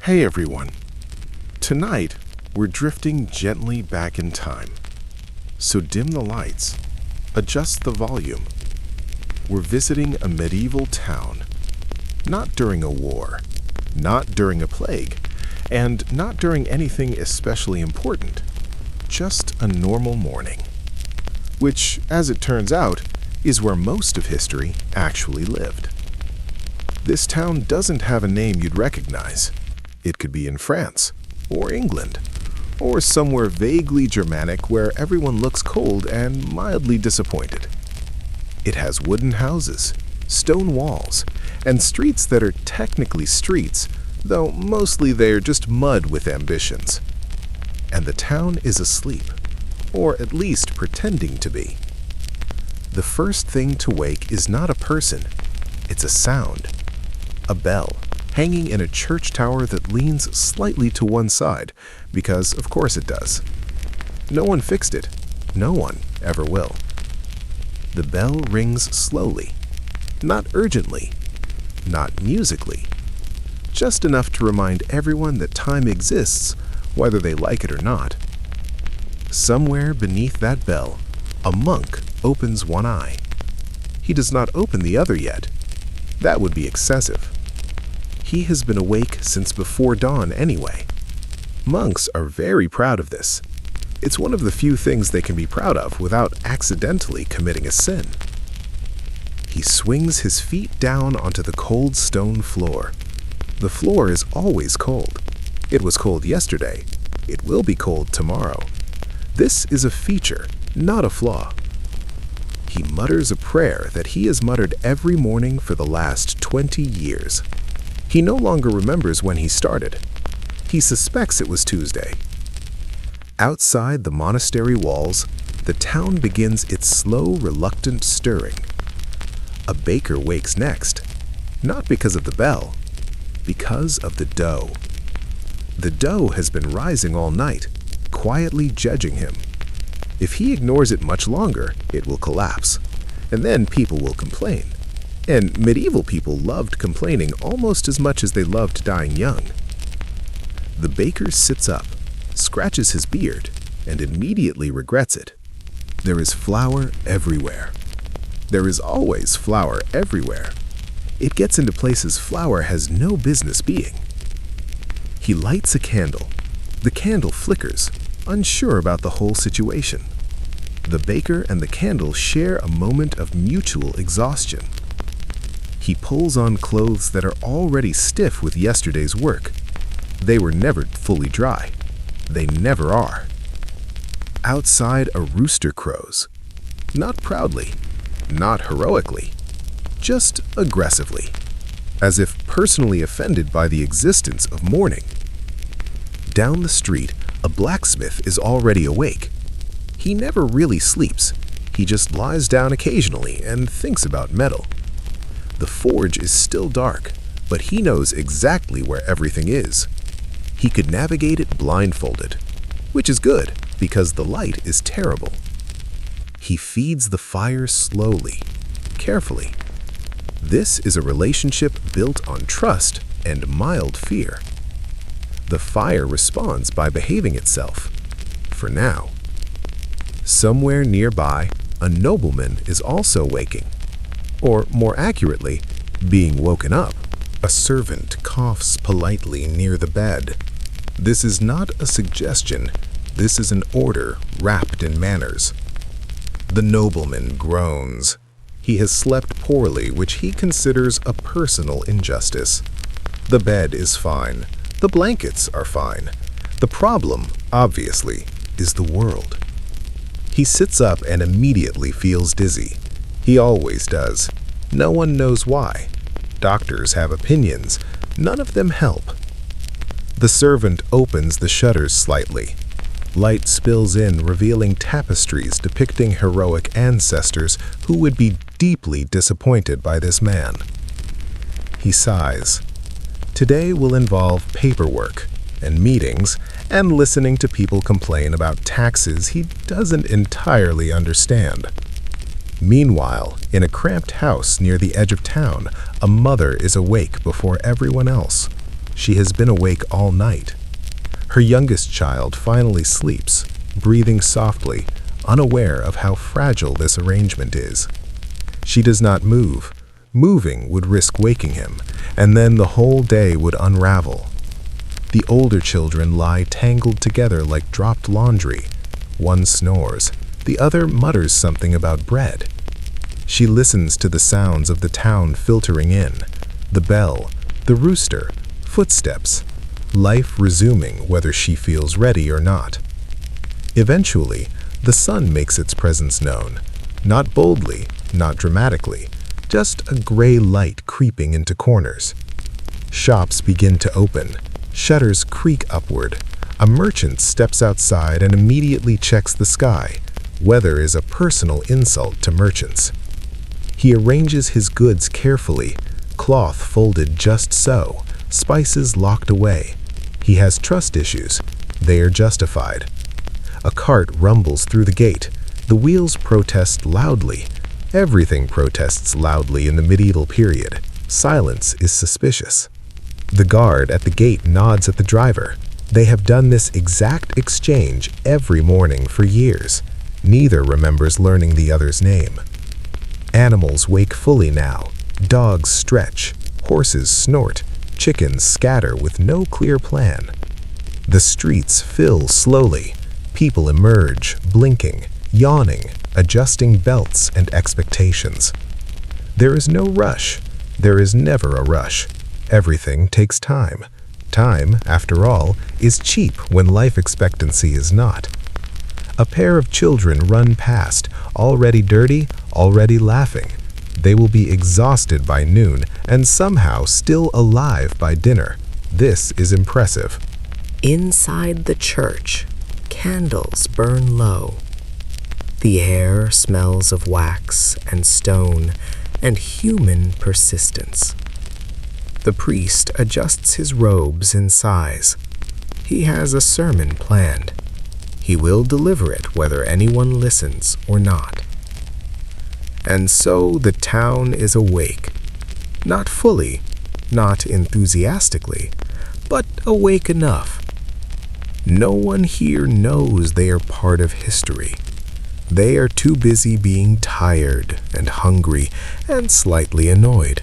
Hey everyone. Tonight, we're drifting gently back in time. So dim the lights, adjust the volume. We're visiting a medieval town. Not during a war, not during a plague, and not during anything especially important. Just a normal morning. Which, as it turns out, is where most of history actually lived. This town doesn't have a name you'd recognize. It could be in France, or England, or somewhere vaguely Germanic where everyone looks cold and mildly disappointed. It has wooden houses, stone walls, and streets that are technically streets, though mostly they are just mud with ambitions. And the town is asleep, or at least pretending to be. The first thing to wake is not a person, it's a sound. A bell, hanging in a church tower that leans slightly to one side, because of course it does. No one fixed it. No one ever will. The bell rings slowly, not urgently, not musically, just enough to remind everyone that time exists, whether they like it or not. Somewhere beneath that bell, a monk opens one eye. He does not open the other yet. That would be excessive. He has been awake since before dawn anyway. Monks are very proud of this. It's one of the few things they can be proud of without accidentally committing a sin. He swings his feet down onto the cold stone floor. The floor is always cold. It was cold yesterday. It will be cold tomorrow. This is a feature, not a flaw. He mutters a prayer that he has muttered every morning for the last 20 years. He no longer remembers when he started. He suspects it was Tuesday. Outside the monastery walls, the town begins its slow, reluctant stirring. A baker wakes next, not because of the bell, because of the dough. The dough has been rising all night, quietly judging him. If he ignores it much longer, it will collapse, and then people will complain. And medieval people loved complaining almost as much as they loved dying young. The baker sits up, scratches his beard, and immediately regrets it. There is flour everywhere. There is always flour everywhere. It gets into places flour has no business being. He lights a candle. The candle flickers, unsure about the whole situation. The baker and the candle share a moment of mutual exhaustion. He pulls on clothes that are already stiff with yesterday's work. They were never fully dry. They never are. Outside, a rooster crows. Not proudly, not heroically, just aggressively, as if personally offended by the existence of morning. Down the street, a blacksmith is already awake. He never really sleeps. He just lies down occasionally and thinks about metal. The forge is still dark, but he knows exactly where everything is. He could navigate it blindfolded, which is good because the light is terrible. He feeds the fire slowly, carefully. This is a relationship built on trust and mild fear. The fire responds by behaving itself, for now. Somewhere nearby, a nobleman is also waking. Or more accurately, being woken up. A servant coughs politely near the bed. This is not a suggestion. This is an order wrapped in manners. The nobleman groans. He has slept poorly, which he considers a personal injustice. The bed is fine. The blankets are fine. The problem, obviously, is the world. He sits up and immediately feels dizzy. He always does. No one knows why. Doctors have opinions. None of them help. The servant opens the shutters slightly. Light spills in, revealing tapestries depicting heroic ancestors who would be deeply disappointed by this man. He sighs. Today will involve paperwork and meetings and listening to people complain about taxes he doesn't entirely understand. Meanwhile, in a cramped house near the edge of town, a mother is awake before everyone else. She has been awake all night. Her youngest child finally sleeps, breathing softly, unaware of how fragile this arrangement is. She does not move. Moving would risk waking him, and then the whole day would unravel. The older children lie tangled together like dropped laundry. One snores, the other mutters something about bread. She listens to the sounds of the town filtering in, the bell, the rooster, footsteps, life resuming whether she feels ready or not. Eventually, the sun makes its presence known, not boldly, not dramatically, just a gray light creeping into corners. Shops begin to open, shutters creak upward. A merchant steps outside and immediately checks the sky. Weather is a personal insult to merchants. He arranges his goods carefully, cloth folded just so, spices locked away. He has trust issues. They are justified. A cart rumbles through the gate. The wheels protest loudly. Everything protests loudly in the medieval period. Silence is suspicious. The guard at the gate nods at the driver. They have done this exact exchange every morning for years. Neither remembers learning the other's name. Animals wake fully now. Dogs stretch. Horses snort. Chickens scatter with no clear plan. The streets fill slowly. People emerge, blinking, yawning, adjusting belts and expectations. There is no rush. There is never a rush. Everything takes time. Time, after all, is cheap when life expectancy is not. A pair of children run past, already dirty, already laughing. They will be exhausted by noon and somehow still alive by dinner. This is impressive. Inside the church, candles burn low. The air smells of wax and stone and human persistence. The priest adjusts his robes in size. He has a sermon planned. He will deliver it whether anyone listens or not. And so the town is awake. Not fully, not enthusiastically, but awake enough. No one here knows they are part of history. They are too busy being tired and hungry and slightly annoyed,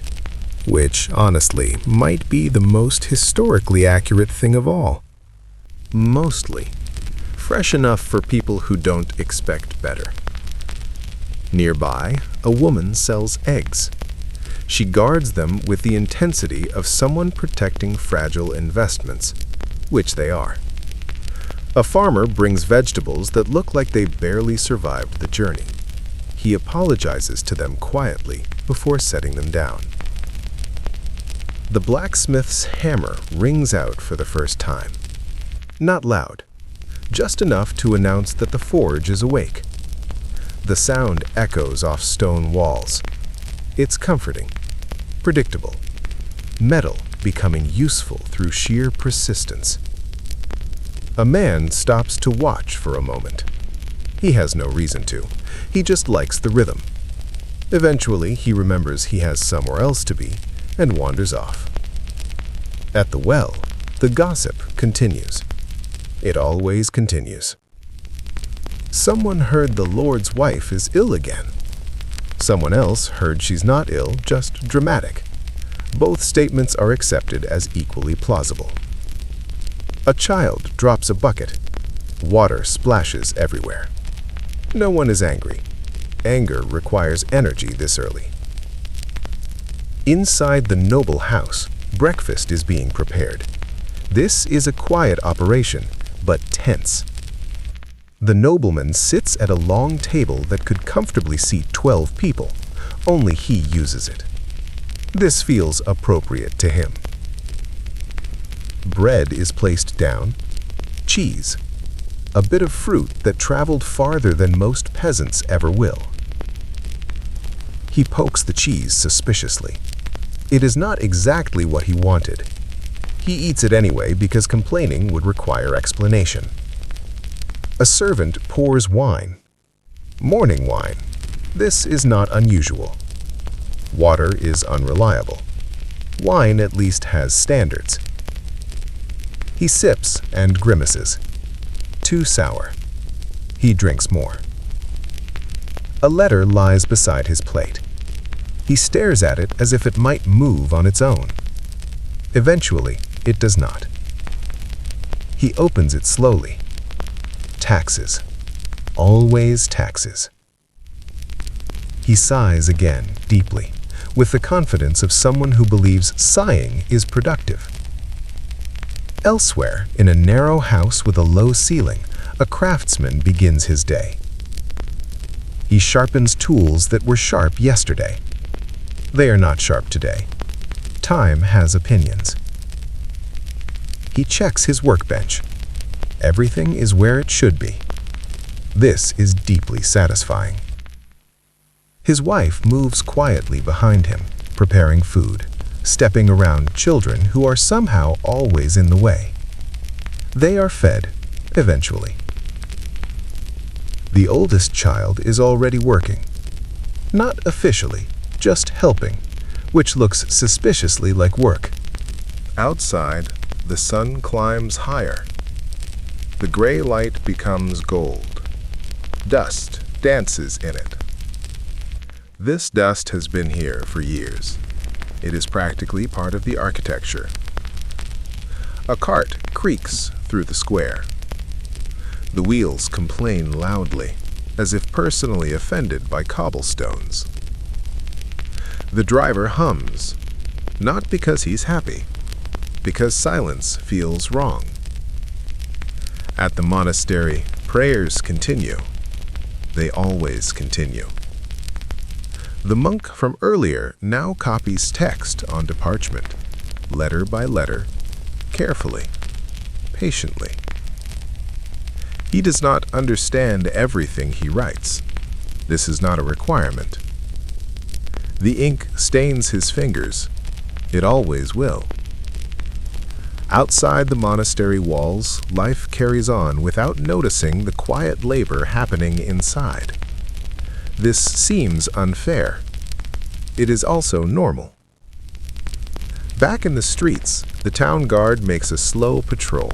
which, honestly, might be the most historically accurate thing of all. Mostly. Fresh enough for people who don't expect better. Nearby, a woman sells eggs. She guards them with the intensity of someone protecting fragile investments, which they are. A farmer brings vegetables that look like they barely survived the journey. He apologizes to them quietly before setting them down. The blacksmith's hammer rings out for the first time. Not loud, just enough to announce that the forge is awake. The sound echoes off stone walls. It's comforting, predictable, metal becoming useful through sheer persistence. A man stops to watch for a moment. He has no reason to. He just likes the rhythm. Eventually, he remembers he has somewhere else to be and wanders off. At the well, the gossip continues. It always continues. Someone heard the Lord's wife is ill again. Someone else heard she's not ill, just dramatic. Both statements are accepted as equally plausible. A child drops a bucket. Water splashes everywhere. No one is angry. Anger requires energy this early. Inside the noble house, breakfast is being prepared. This is a quiet operation, but tense. The nobleman sits at a long table that could comfortably seat 12 people. Only he uses it. This feels appropriate to him. Bread is placed down, cheese, a bit of fruit that traveled farther than most peasants ever will. He pokes the cheese suspiciously. It is not exactly what he wanted. He eats it anyway because complaining would require explanation. A servant pours wine. Morning wine. This is not unusual. Water is unreliable. Wine at least has standards. He sips and grimaces. Too sour. He drinks more. A letter lies beside his plate. He stares at it as if it might move on its own. Eventually, it does not. He opens it slowly. Taxes. Always taxes. He sighs again, deeply, with the confidence of someone who believes sighing is productive. Elsewhere, in a narrow house with a low ceiling, a craftsman begins his day. He sharpens tools that were sharp yesterday. They are not sharp today. Time has opinions. He checks his workbench. Everything is where it should be. This is deeply satisfying. His wife moves quietly behind him, preparing food, stepping around children who are somehow always in the way. They are fed, eventually. The oldest child is already working. Not officially, just helping, which looks suspiciously like work. Outside, the sun climbs higher. The gray light becomes gold. Dust dances in it. This dust has been here for years. It is practically part of the architecture. A cart creaks through the square. The wheels complain loudly, as if personally offended by cobblestones. The driver hums, not because he's happy, because silence feels wrong. At the monastery, prayers continue. They always continue. The monk from earlier now copies text onto parchment, letter by letter, carefully, patiently. He does not understand everything he writes. This is not a requirement. The ink stains his fingers. It always will. Outside the monastery walls, life carries on without noticing the quiet labor happening inside. This seems unfair. It is also normal. Back in the streets, the town guard makes a slow patrol.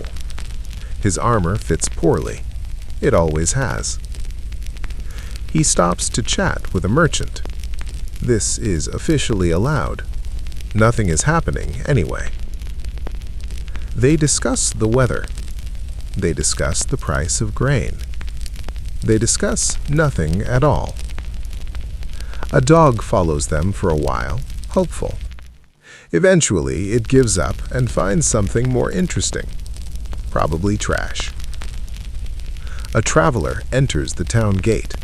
His armor fits poorly. It always has. He stops to chat with a merchant. This is officially allowed. Nothing is happening anyway. They discuss the weather. They discuss the price of grain. They discuss nothing at all. A dog follows them for a while, hopeful. Eventually, it gives up and finds something more interesting. Probably trash. A traveler enters the town gate.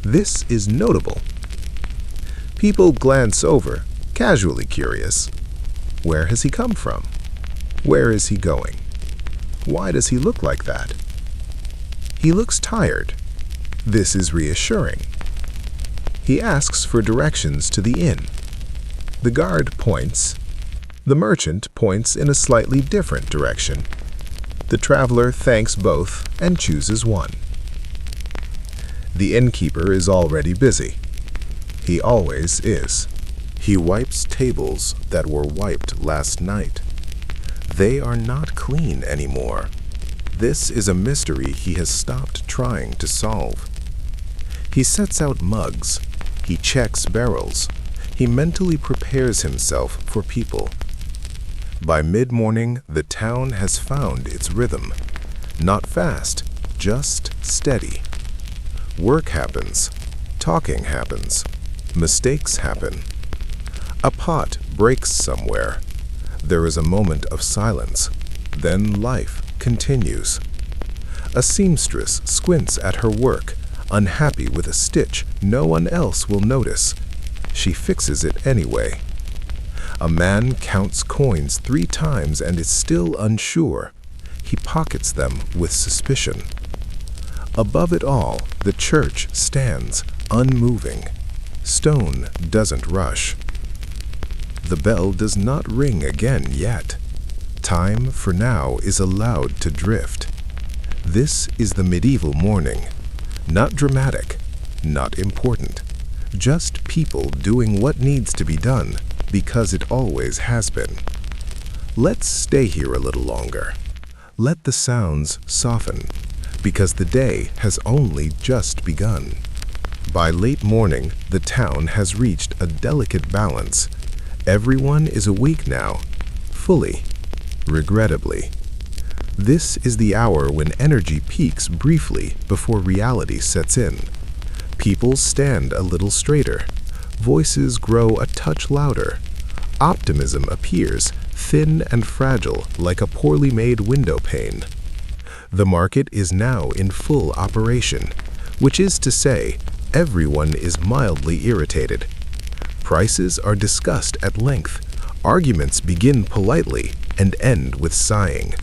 This is notable. People glance over, casually curious. Where has he come from? Where is he going? Why does he look like that? He looks tired. This is reassuring. He asks for directions to the inn. The guard points. The merchant points in a slightly different direction. The traveler thanks both and chooses one. The innkeeper is already busy. He always is. He wipes tables that were wiped last night. They are not clean anymore. This is a mystery he has stopped trying to solve. He sets out mugs. He checks barrels. He mentally prepares himself for people. By mid-morning, the town has found its rhythm. Not fast, just steady. Work happens. Talking happens. Mistakes happen. A pot breaks somewhere. There is a moment of silence. Then life continues. A seamstress squints at her work, unhappy with a stitch no one else will notice. She fixes it anyway. A man counts coins 3 times and is still unsure. He pockets them with suspicion. Above it all, the church stands, unmoving. Stone doesn't rush. The bell does not ring again yet. Time, for now, is allowed to drift. This is the medieval morning. Not dramatic, not important. Just people doing what needs to be done, because it always has been. Let's stay here a little longer. Let the sounds soften, because the day has only just begun. By late morning, the town has reached a delicate balance. Everyone is awake now, fully, regrettably. This is the hour when energy peaks briefly before reality sets in. People stand a little straighter. Voices grow a touch louder. Optimism appears, thin and fragile like a poorly made window pane. The market is now in full operation, which is to say, everyone is mildly irritated. Prices are discussed at length. Arguments begin politely and end with sighing.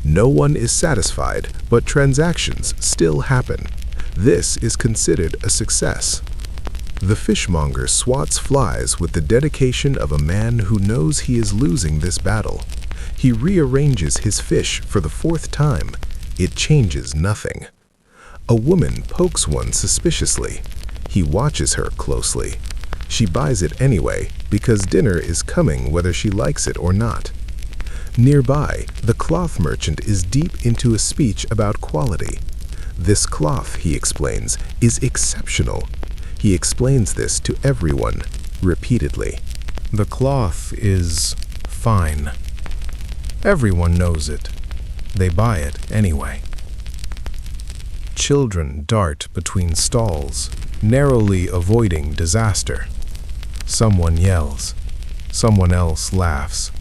No one is satisfied, but transactions still happen. This is considered a success. The fishmonger swats flies with the dedication of a man who knows he is losing this battle. He rearranges his fish for the fourth time. It changes nothing. A woman pokes one suspiciously. He watches her closely. She buys it anyway, because dinner is coming whether she likes it or not. Nearby, the cloth merchant is deep into a speech about quality. This cloth, he explains, is exceptional. He explains this to everyone, repeatedly. The cloth is fine. Everyone knows it. They buy it anyway. Children dart between stalls, narrowly avoiding disaster. Someone yells. Someone else laughs.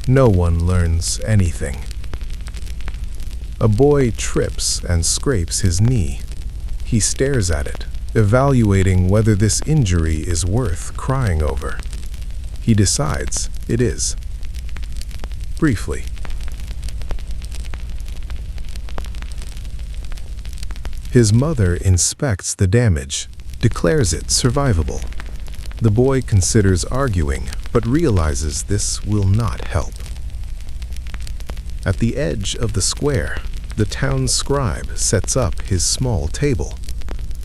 No one learns anything. A boy trips and scrapes his knee. He stares at it, evaluating whether this injury is worth crying over. He decides it is. Briefly. His mother inspects the damage, declares it survivable. The boy considers arguing, but realizes this will not help. At the edge of the square, the town scribe sets up his small table.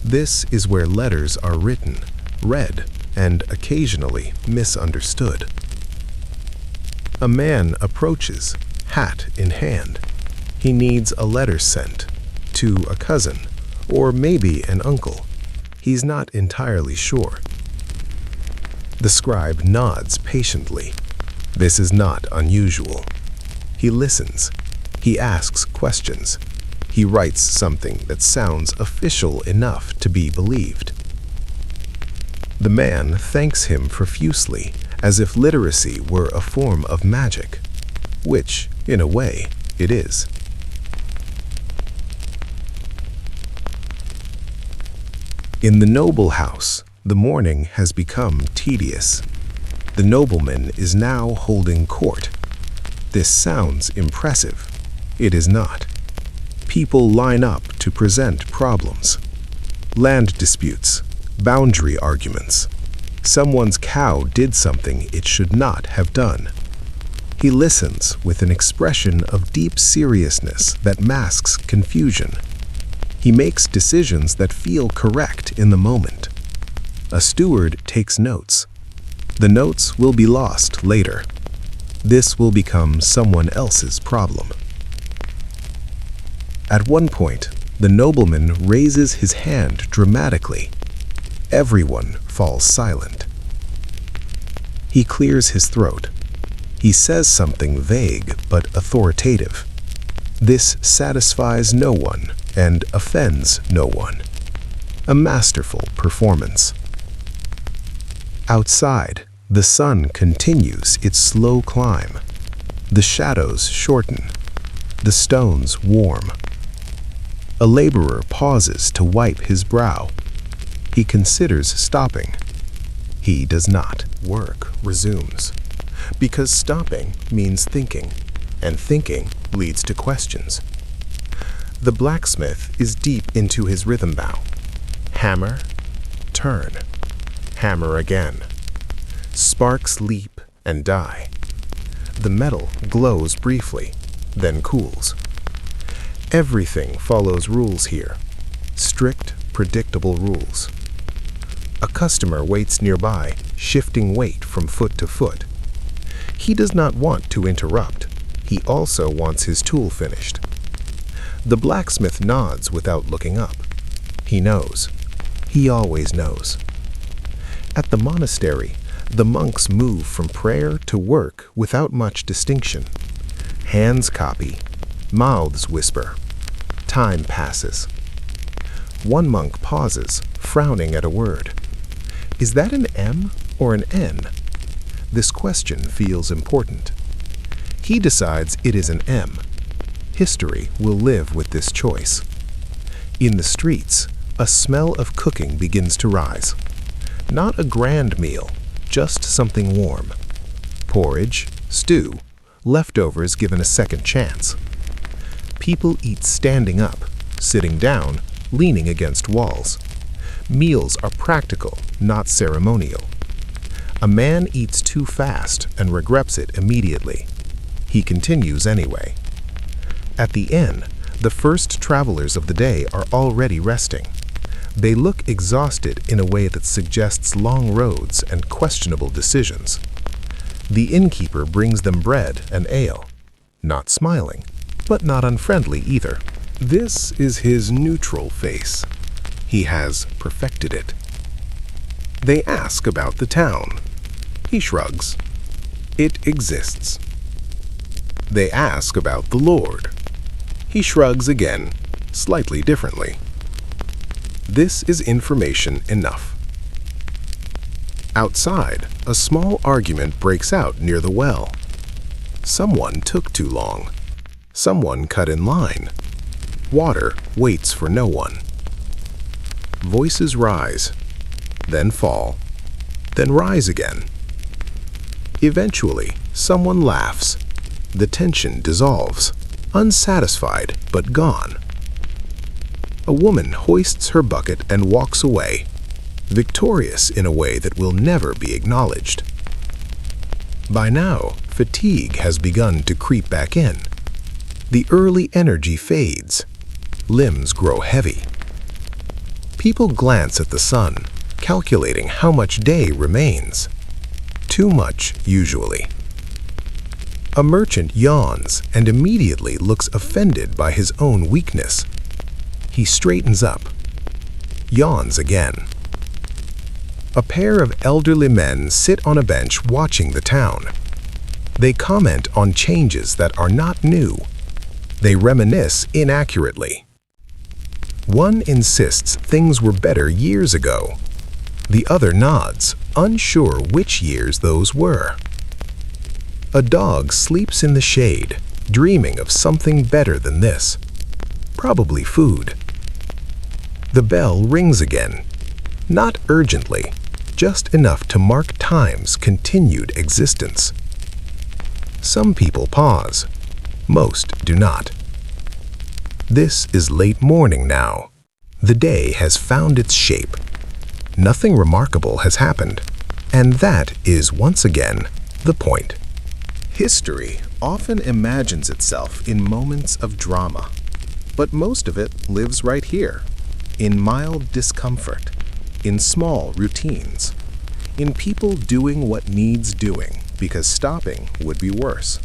This is where letters are written, read, and occasionally misunderstood. A man approaches, hat in hand. He needs a letter sent to a cousin, or maybe an uncle. He's not entirely sure. The scribe nods patiently. This is not unusual. He listens. He asks questions. He writes something that sounds official enough to be believed. The man thanks him profusely, as if literacy were a form of magic, which, in a way, it is. In the noble house, the morning has become tedious. The nobleman is now holding court. This sounds impressive. It is not. People line up to present problems. Land disputes, boundary arguments. Someone's cow did something it should not have done. He listens with an expression of deep seriousness that masks confusion. He makes decisions that feel correct in the moment. A steward takes notes. The notes will be lost later. This will become someone else's problem. At one point, the nobleman raises his hand dramatically. Everyone falls silent. He clears his throat. He says something vague but authoritative. This satisfies no one and offends no one. A masterful performance. Outside, the sun continues its slow climb. The shadows shorten. The stones warm. A laborer pauses to wipe his brow. He considers stopping. He does not. Work resumes. Because stopping means thinking, and thinking leads to questions. The blacksmith is deep into his rhythm bow. Hammer, turn, hammer again. Sparks leap and die. The metal glows briefly, then cools. Everything follows rules here. Strict, predictable rules. A customer waits nearby, shifting weight from foot to foot. He does not want to interrupt. He also wants his tool finished. The blacksmith nods without looking up. He knows. He always knows. At the monastery, the monks move from prayer to work without much distinction. Hands copy, mouths whisper. Time passes. One monk pauses, frowning at a word. Is that an M or an N? This question feels important. He decides it is an M. History will live with this choice. In the streets, a smell of cooking begins to rise. Not a grand meal, just something warm. Porridge, stew, leftovers given a second chance. People eat standing up, sitting down, leaning against walls. Meals are practical, not ceremonial. A man eats too fast and regrets it immediately. He continues anyway. At the inn, the first travelers of the day are already resting. They look exhausted in a way that suggests long roads and questionable decisions. The innkeeper brings them bread and ale. Not smiling, but not unfriendly either. This is his neutral face. He has perfected it. They ask about the town. He shrugs. It exists. They ask about the Lord. He shrugs again, slightly differently. This is information enough. Outside, a small argument breaks out near the well. Someone took too long. Someone cut in line. Water waits for no one. Voices rise, then fall, then rise again. Eventually, someone laughs. The tension dissolves, unsatisfied but gone. A woman hoists her bucket and walks away, victorious in a way that will never be acknowledged. By now, fatigue has begun to creep back in. The early energy fades. Limbs grow heavy. People glance at the sun, calculating how much day remains. Too much, usually. A merchant yawns and immediately looks offended by his own weakness. He straightens up, yawns again. A pair of elderly men sit on a bench watching the town. They comment on changes that are not new. They reminisce inaccurately. One insists things were better years ago. The other nods, unsure which years those were. A dog sleeps in the shade, dreaming of something better than this. Probably food. The bell rings again. Not urgently, just enough to mark time's continued existence. Some people pause. Most do not. This is late morning now. The day has found its shape. Nothing remarkable has happened, and that is once again the point. History often imagines itself in moments of drama, but most of it lives right here, in mild discomfort, in small routines, in people doing what needs doing because stopping would be worse.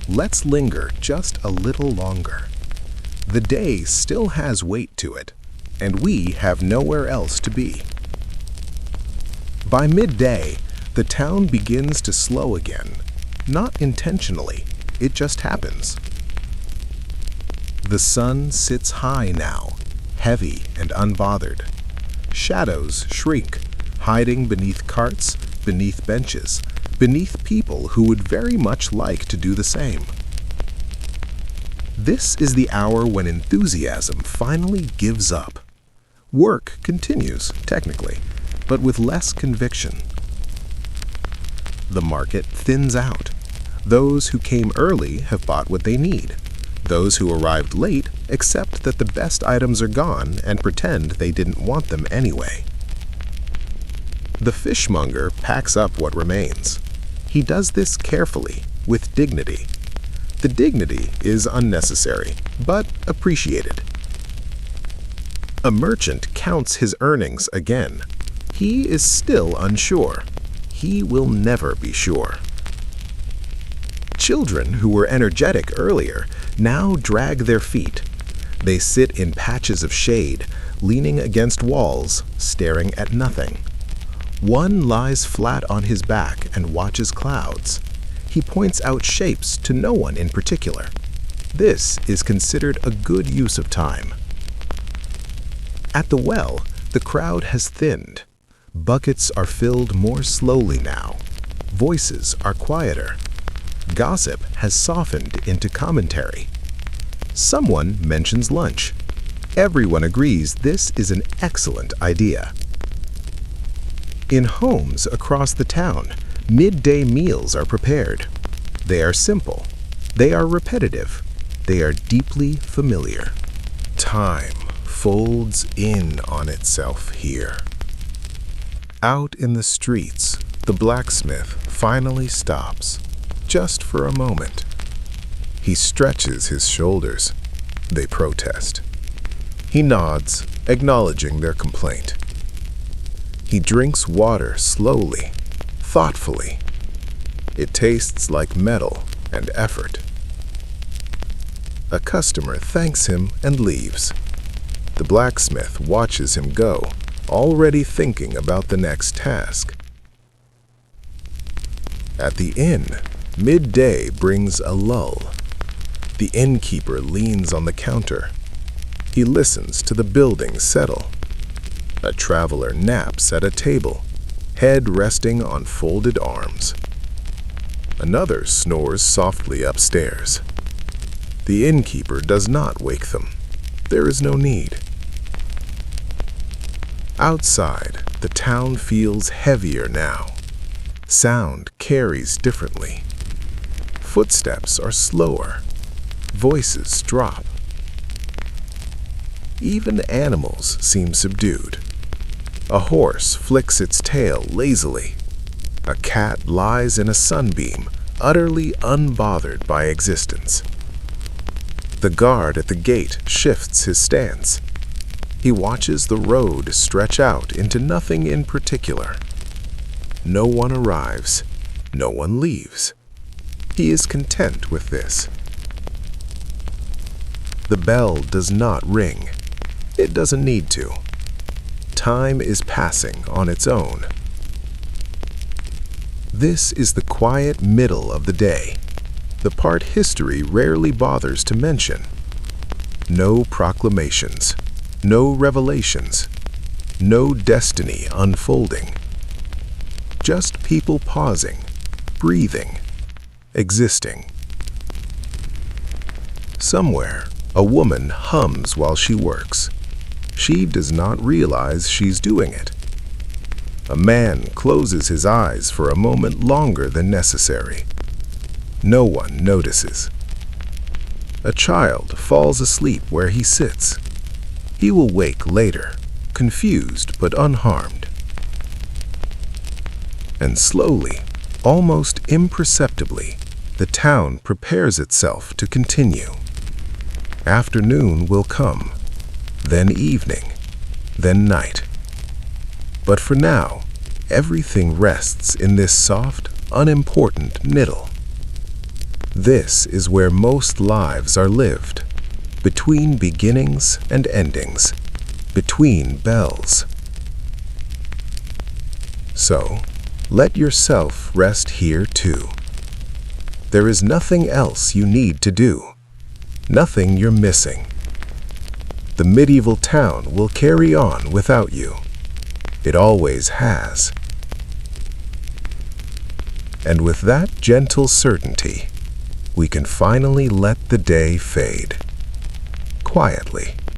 Let's linger just a little longer. The day still has weight to it, and we have nowhere else to be. By midday, the town begins to slow again. Not intentionally, it just happens. The sun sits high now, heavy and unbothered. Shadows shrink, hiding beneath carts, beneath benches, beneath people who would very much like to do the same. This is the hour when enthusiasm finally gives up. Work continues, technically, but with less conviction. The market thins out. Those who came early have bought what they need. Those who arrived late accept that the best items are gone and pretend they didn't want them anyway. The fishmonger packs up what remains. He does this carefully, with dignity. The dignity is unnecessary, but appreciated. A merchant counts his earnings again. He is still unsure. He will never be sure. Children who were energetic earlier now drag their feet. They sit in patches of shade, leaning against walls, staring at nothing. One lies flat on his back and watches clouds. He points out shapes to no one in particular. This is considered a good use of time. At the well, the crowd has thinned. Buckets are filled more slowly now. Voices are quieter. Gossip has softened into commentary. Someone mentions lunch. Everyone agrees this is an excellent idea. In homes across the town, midday meals are prepared. They are simple. They are repetitive. They are deeply familiar. Time folds in on itself here. Out in the streets, the blacksmith finally stops, just for a moment. He stretches his shoulders. They protest. He nods, acknowledging their complaint. He drinks water slowly, thoughtfully. It tastes like metal and effort. A customer thanks him and leaves. The blacksmith watches him go, already thinking about the next task. At the inn, midday brings a lull. The innkeeper leans on the counter. He listens to the building settle. A traveler naps at a table, head resting on folded arms. Another snores softly upstairs. The innkeeper does not wake them. There is no need. Outside, the town feels heavier now. Sound carries differently. Footsteps are slower. Voices drop. Even animals seem subdued. A horse flicks its tail lazily. A cat lies in a sunbeam, utterly unbothered by existence. The guard at the gate shifts his stance. He watches the road stretch out into nothing in particular. No one arrives. No one leaves. He is content with this. The bell does not ring. It doesn't need to. Time is passing on its own. This is the quiet middle of the day, the part history rarely bothers to mention. No proclamations, no revelations, no destiny unfolding. Just people pausing, breathing, existing. Somewhere, a woman hums while she works. She does not realize she's doing it. A man closes his eyes for a moment longer than necessary. No one notices. A child falls asleep where he sits. He will wake later, confused but unharmed. And slowly, almost imperceptibly, the town prepares itself to continue. Afternoon will come, then evening, then night. But for now, everything rests in this soft, unimportant middle. This is where most lives are lived, between beginnings and endings, between bells. So, let yourself rest here too. There is nothing else you need to do, nothing you're missing. The medieval town will carry on without you. It always has. And with that gentle certainty, we can finally let the day fade, quietly.